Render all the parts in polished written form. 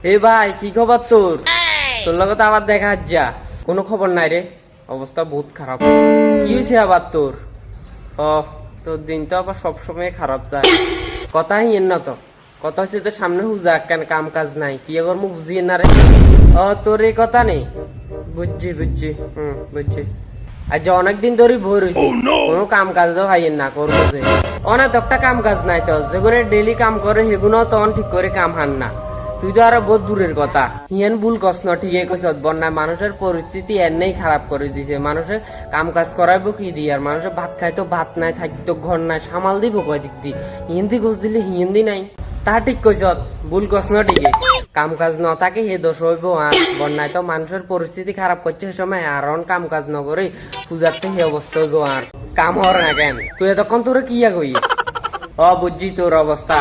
এ ভাই কি খবর তোর? তোর লগে তো আবার দেখা যা কোনো খবর নাই রে, অবস্থা বহুত খারাপ। কি হয়েছে আবার তোর? ও তোর দিন তো আবার সবসময় খারাপ যায়। কথা হিয়েন না তো, কথা হচ্ছে তোর সামনে হুজা কেন কাম কাজ নাই, কি এবার মু বুঝিয়ে না রে। ও তোর এই কথা নেই, বুঝছি বুঝছি। আজ অনেকদিন ধরে ভোর হয়েছে, কোনো কাম কাজ তো ভাইয়ের না করবো যে অনেক একটা কাম কাজ নাই তো, যেগুলো ডেলি কাম করে সেগুলো তখন ঠিক করে কাম হান না। তুই তো আরো বহুত দূরের কথা, হিয়েন ভুল কস ন, ঠিকই কইছ। বন্যা মানুষের পরিস্থিতি এমনি খারাপ করে দিছে, মানুষের কাম কাজ করাইবো কি দি, আর মানুষের ভাত খাইতো ভাত নাই, থাকতো ঘর নাই, সামাল দিব কয় দিক দি, হিন্দি ঘুষ দিলে হিন্দি নাই। তা ঠিক কইছ, ভুল কস ন ঠিকই। কাম কাজ ন থাকে হে দোষ হইব। আর বন্যায় তো মানুষের পরিস্থিতি খারাপ করছে সে সময়, আর কাম কাজ ন করে পূজাতে হে অবস্থা হইব। আর কাম হর না কেন, তুই এতক্ষণ তোরা কি কই? ও বুঝছি তোর অবস্থা,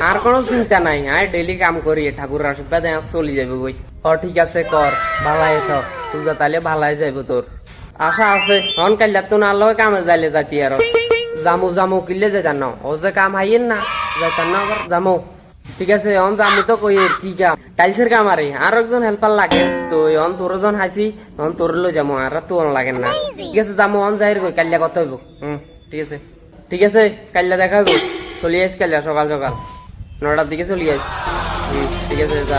আর কোনো চিন্তা নাই। আয় ডেলি কাম করি, ঠাকুরের আশীর্বাদে চলে যাবে বই। ও ঠিক আছে কর, ভালাই তো পূজা তাইলে ভালাই যাইব তোর। আশা আছে হন কাইলা তো না লয় কামে যাইলে যাতি আর জামু কিনলে যে জানো ও যে কাম হাইয়েন না যাইতাম না আবার জামু। ঠিক আছে অন জামু তো কই কি কাম, টাইলসের কাম। আরে আর একজন হেল্পার লাগে তো, অন তোর জন হাইছি, অন তোর লই যাবো, আর তো লাগে না। ঠিক আছে জামু অন যাই কই কাইলা কথা হইব। ঠিক আছে কাইলা দেখা হইব। চলি আইস কাইলা সকাল সকাল 9টার দিকে চলি আইস। ঠিক আছে যা।